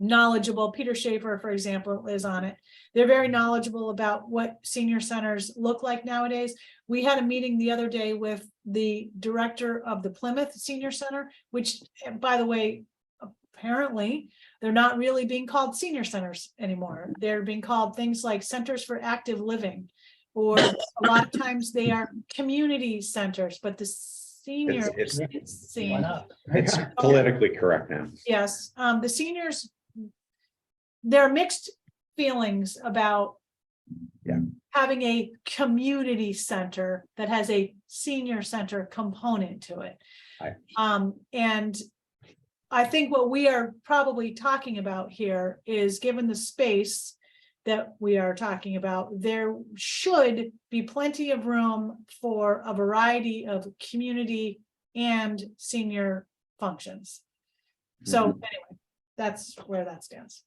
knowledgeable. Peter Schaefer, for example, is on it. They're very knowledgeable about what senior centers look like nowadays. We had a meeting the other day with the director of the Plymouth Senior Center, which, by the way, apparently they're not really being called senior centers anymore. They're being called things like centers for active living, or a lot of times they are community centers, but the senior. It's- Why not? It's politically correct now. Yes, the seniors. There are mixed feelings about. Yeah. Having a community center that has a senior center component to it. Right. And I think what we are probably talking about here is, given the space that we are talking about, there should be plenty of room for a variety of community and senior functions. So anyway, that's where that stands.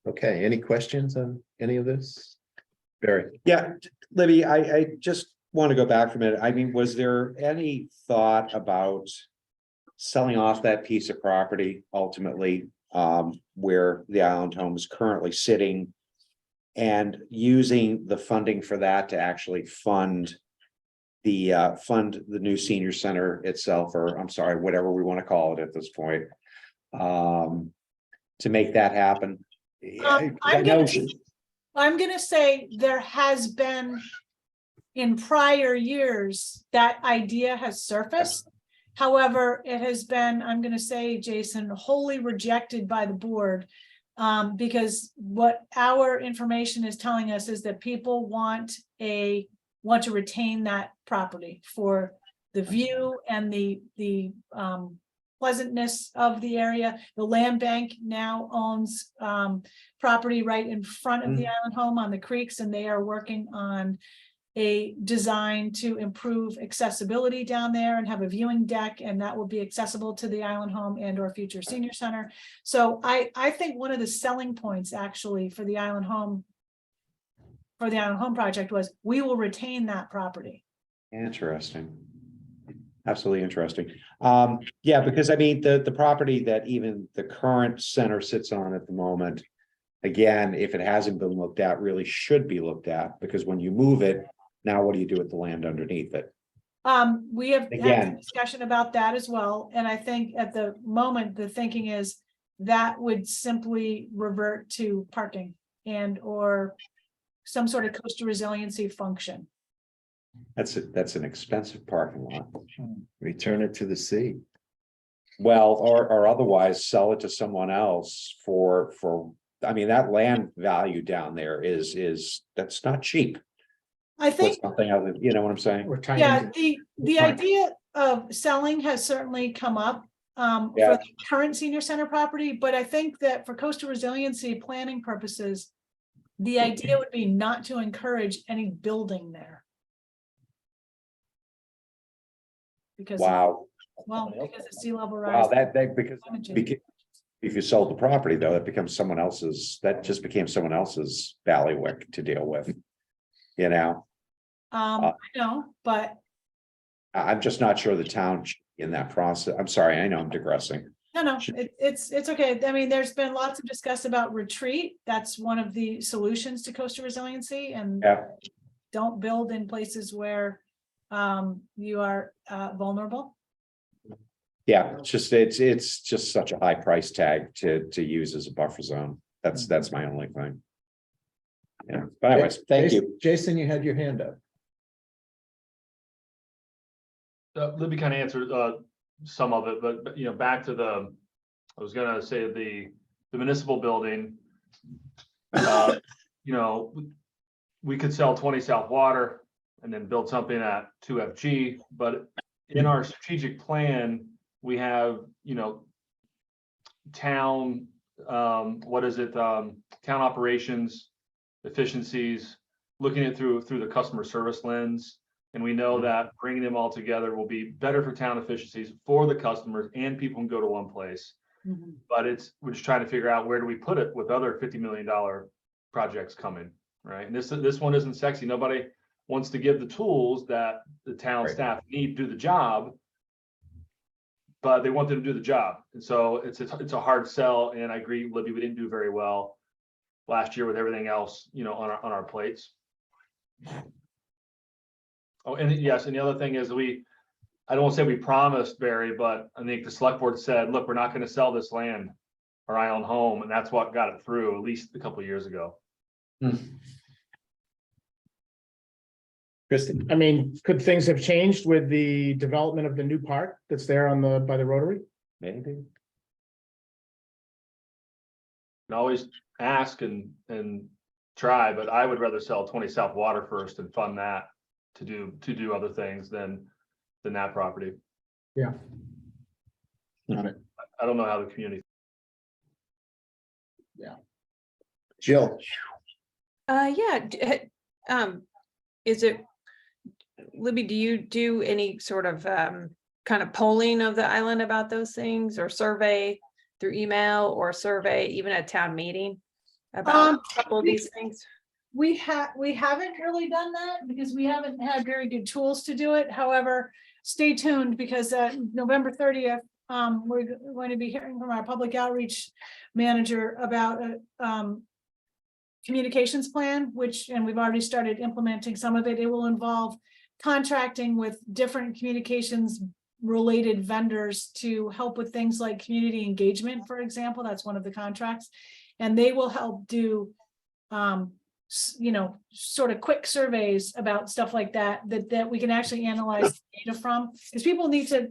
Okay, any questions on any of this? Barry? Yeah, Libby, I just want to go back for a minute. I mean, was there any thought about selling off that piece of property ultimately, where the Island Home is currently sitting, and using the funding for that to actually fund the new senior center itself, or I'm sorry, whatever we want to call it at this point, to make that happen? I'm gonna say there has been, in prior years, that idea has surfaced. However, it has been, I'm gonna say, Jason, wholly rejected by the board. Because what our information is telling us is that people want to retain that property for the view and the pleasantness of the area. The land bank now owns property right in front of the Island Home on the creeks, and they are working on a design to improve accessibility down there and have a viewing deck, and that will be accessible to the Island Home and or future senior center. So I think one of the selling points actually for the Island Home project was, we will retain that property. Interesting. Absolutely interesting. Yeah, because I mean, the property that even the current center sits on at the moment, again, if it hasn't been looked at, really should be looked at, because when you move it, now what do you do with the land underneath it? We have had Again. some discussion about that as well, and I think at the moment, the thinking is that would simply revert to parking and or some sort of coastal resiliency function. That's an expensive parking lot. Return it to the sea. Well, or otherwise sell it to someone else for, I mean, that land value down there is, that's not cheap. I Put think, something other, you know what I'm saying? We're tying yeah, into- the idea of selling has certainly come up for Yeah. the current senior center property, but I think that for coastal resiliency planning purposes, the idea would be not to encourage any building there. Because, Wow, well, because of sea level wow, rise. because climate change. if you sold the property though, that becomes someone else's, that just became someone else's bailiwick to deal with. You know, I know, but I'm just not sure the town in that process. I'm sorry, I know I'm digressing. no, it's okay. I mean, there's been lots of discuss about retreat. That's one of the solutions to coastal resiliency, and Yeah. don't build in places where you are vulnerable. Yeah, it's just such a high price tag to use as a buffer zone. That's my only thing. Yeah, but anyways, thank you. Jason, you had your hand up. Libby kind of answered some of it, but you know, back to I was gonna say the municipal building. You know, we could sell 20 South Water and then build something at 2FG, but in our strategic plan, we have, you know, town, town operations, efficiencies, looking at through the customer service lens. And we know that bringing them all together will be better for town efficiencies for the customers, and people can go to one place. But we're just trying to figure out, where do we put it with other $50 million projects coming, right? And this one isn't sexy. Nobody wants to give the tools that the town Right. staff need to do the job. but they want them to do the job. And so it's a hard sell. And I agree, Libby, we didn't do very well last year with everything else, you know, on our plates. Oh, and yes, and the other thing is I don't want to say we promised, Barry, but I think the select board said, look, we're not going to sell this land, our island home, and that's what got it through at least a couple of years ago. Kristen, I mean, could things have changed with the development of the new park that's there on by the Rotary? maybe? And always ask and try, but I would rather sell 20 South Water first and fund that to do other things than that property. Yeah. Got it. I don't know how the community. Jill, Is it, Libby, do you do any sort of kind of polling of the island about those things, or survey through email, or survey even at town meeting about a couple of these things? We haven't really done that because we haven't had very good tools to do it. However, stay tuned, because November 30th, we're going to be hearing from our public outreach manager about a communications plan, and we've already started implementing some of it. It will involve contracting with different communications related vendors to help with things like community engagement, for example. That's one of the contracts, and they will help do sort of quick surveys about stuff like that we can actually analyze data from, because people need to,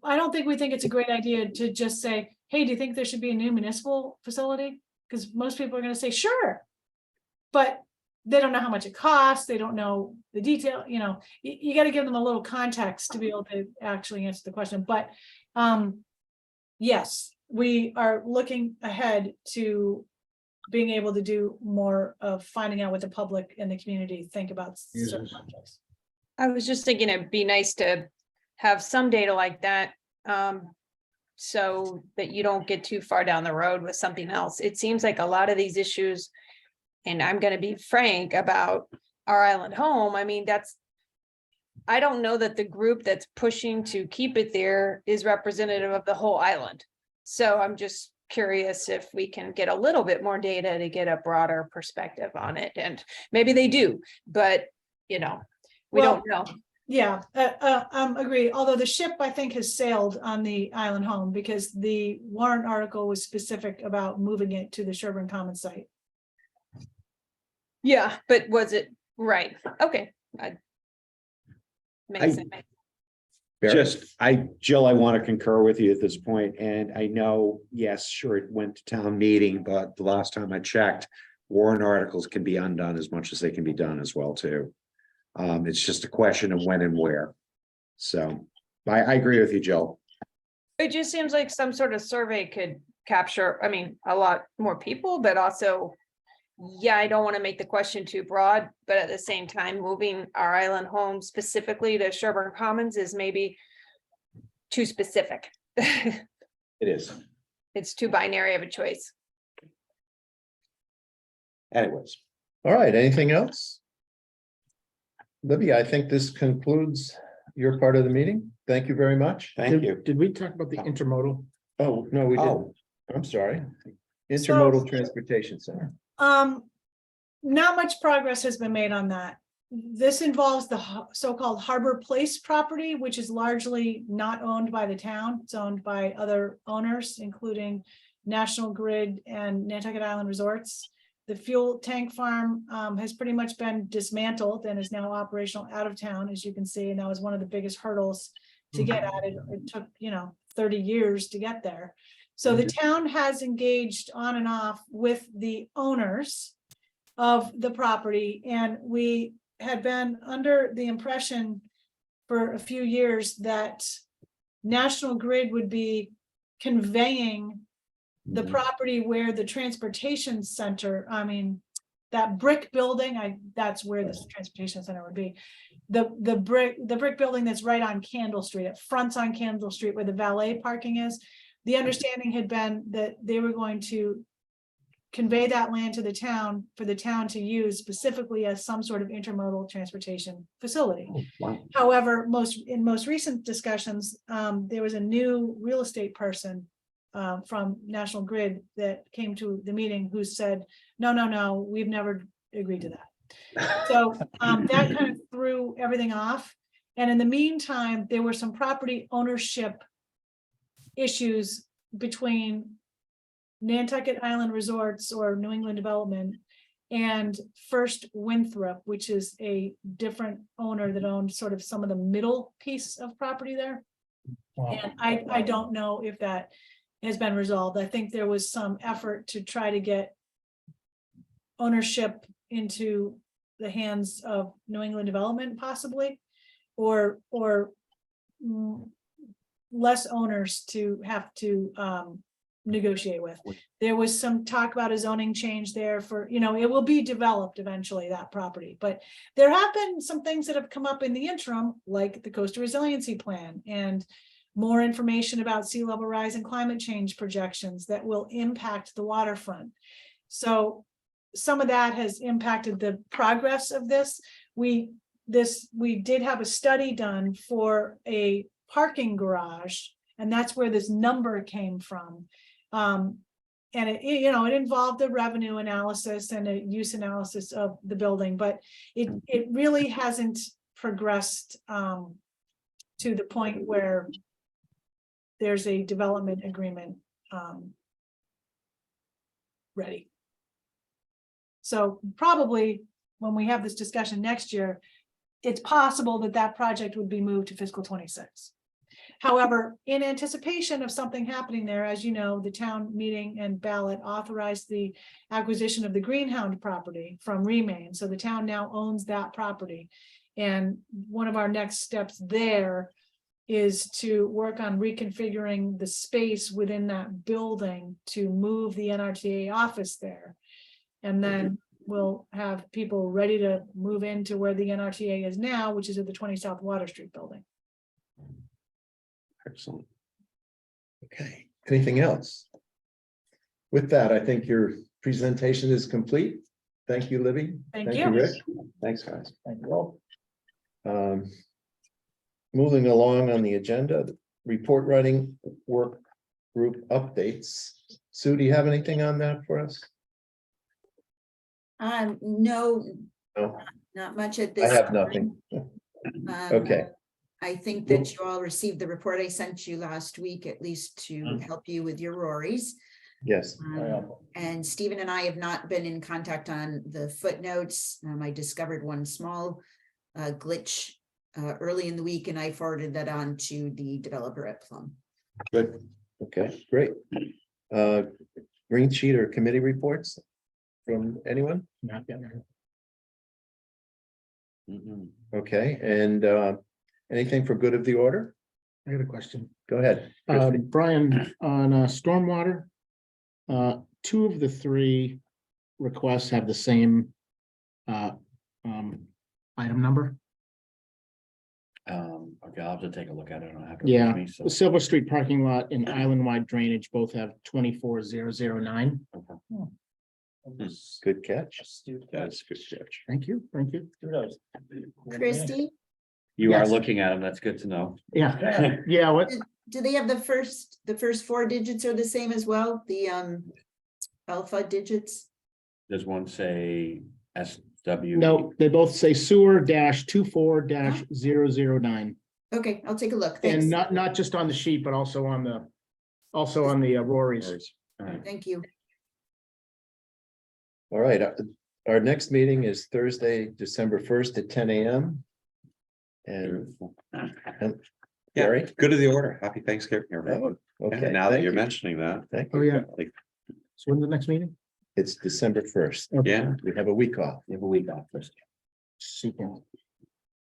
I don't think we think it's a great idea to just say, hey, do you think there should be a new municipal facility? Because most people are going to say, sure, but they don't know how much it costs. They don't know the detail, you got to give them a little context to be able to actually answer the question. But yes, we are looking ahead to being able to do more of finding out what the public and the community think about certain projects. I was just thinking it'd be nice to have some data like that, so that you don't get too far down the road with something else. It seems like a lot of these issues, and I'm going to be frank about our island home. I mean, I don't know that the group that's pushing to keep it there is representative of the whole island. So I'm just curious if we can get a little bit more data to get a broader perspective on it. And maybe they do, but we don't know. Yeah, agree. Although the ship, I think, has sailed on the island home, because the warrant article was specific about moving it to the Sherburne Commons site. Yeah, but was it right? Okay. Makes sense. Jill, I want to concur with you at this point, and I know, yes, sure, it went to town meeting, but the last time I checked, warrant articles can be undone as much as they can be done as well, too. It's just a question of when and where. So I agree with you, Jill. It just seems like some sort of survey could capture, a lot more people, but also, I don't want to make the question too broad, but at the same time, moving our island home specifically to Sherburne Commons is maybe too specific. It is. It's too binary of a choice. Anyways. all right, anything else? Libby, I think this concludes your part of the meeting. Thank you very much. Thank you. Did we talk about the intermodal? Oh, no, we didn't. Oh, I'm sorry. Intermodal Transportation Center. Not much progress has been made on that. This involves the so-called Harbor Place property, which is largely not owned by the town. It's owned by other owners, including National Grid and Nantucket Island Resorts. The fuel tank farm has pretty much been dismantled and is now operational out of town, as you can see, and that was one of the biggest hurdles to get at it. It took 30 years to get there. So the town has engaged on and off with the owners of the property, and we had been under the impression for a few years that National Grid would be conveying the property where the transportation center, that brick building, that's where the transportation center would be. The brick building that's right on Candle Street, it fronts on Candle Street where the valet parking is. The understanding had been that they were going to convey that land to the town for the town to use specifically as some sort of intermodal transportation facility. Wow. However, in most recent discussions, there was a new real estate person from National Grid that came to the meeting who said, no, we've never agreed to that. So that kind of threw everything off. And in the meantime, there were some property ownership issues between Nantucket Island Resorts or New England Development and First Winthrop, which is a different owner that owned sort of some of the middle piece of property there. And I don't know if that has been resolved. I think there was some effort to try to get ownership into the hands of New England Development possibly, or less owners to have to negotiate with. There was some talk about a zoning change there for, it will be developed eventually, that property, but there have been some things that have come up in the interim, like the coastal resiliency plan and more information about sea level rise and climate change projections that will impact the waterfront. So some of that has impacted the progress of this. We did have a study done for a parking garage, and that's where this number came from. And it involved a revenue analysis and a use analysis of the building, but it really hasn't progressed to the point where there's a development agreement ready. So probably when we have this discussion next year, it's possible that that project would be moved to fiscal 26. However, in anticipation of something happening there, as you know, the town meeting and ballot authorized the acquisition of the Greenhound property from Remain. So the town now owns that property. And one of our next steps there is to work on reconfiguring the space within that building to move the NRTA office there. And then we'll have people ready to move into where the NRTA is now, which is at the 20 South Water Street building. Excellent. Okay, anything else? With that, I think your presentation is complete. Thank you, Libby. Thank you. Rick. Thanks, guys. Thank you all. Moving along on the agenda, report writing work group updates. Sue, do you have anything on that for us? No, No, not much at I this. have time. nothing. Um, Okay, I think that you all received the report I sent you last week, at least to help you with your Rorys. yes, And Stephen and I have not been in contact on the footnotes. I discovered one small glitch early in the week, and I forwarded that on to the developer at Plum. good. Okay, great. Green sheet or committee reports from anyone? Not yet. Mhm. Okay, and anything for good of the order? I got a question. Go ahead. Christie. Brian, on stormwater, two of the three requests have the same item number. Okay, I'll have to take a look at it. I don't have it Yeah, with me, so. the Silver Street parking lot and island-wide drainage both have 24009. Good catch. That's a good catch. Thank you, thank you. Kudos. Christie, You are Yes. looking at them. That's good to know. Yeah, yeah, what, do they have the first four digits are the same as well? The alpha digits? Does one say SW? no, they both say sewer -24-009. Okay, I'll take a look. Thanks. And not just on the sheet, but also on the Rory's. All right. Thank you. All right, our next meeting is Thursday, December 1st at 10 a.m. And Yeah, Gary? good of the order. Happy Thanksgiving, everyone. Oh, Yeah, okay. now that thank you're you. mentioning that. Thank Oh, you. yeah. Like, So when's the next meeting? It's December 1st. yeah, We have a week off. You have a week off first. Super.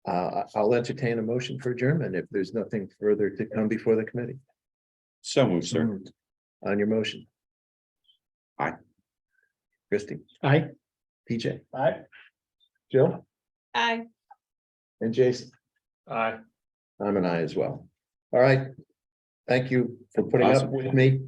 I'll entertain a motion for adjournment if there's nothing further to come before the committee so moved, sir. on your motion. Aye. Christie, Aye. PJ, All right. Jill, Aye. and Jason. Aye. I'm an aye as well. All right. Thank you for putting up Awesome. with me.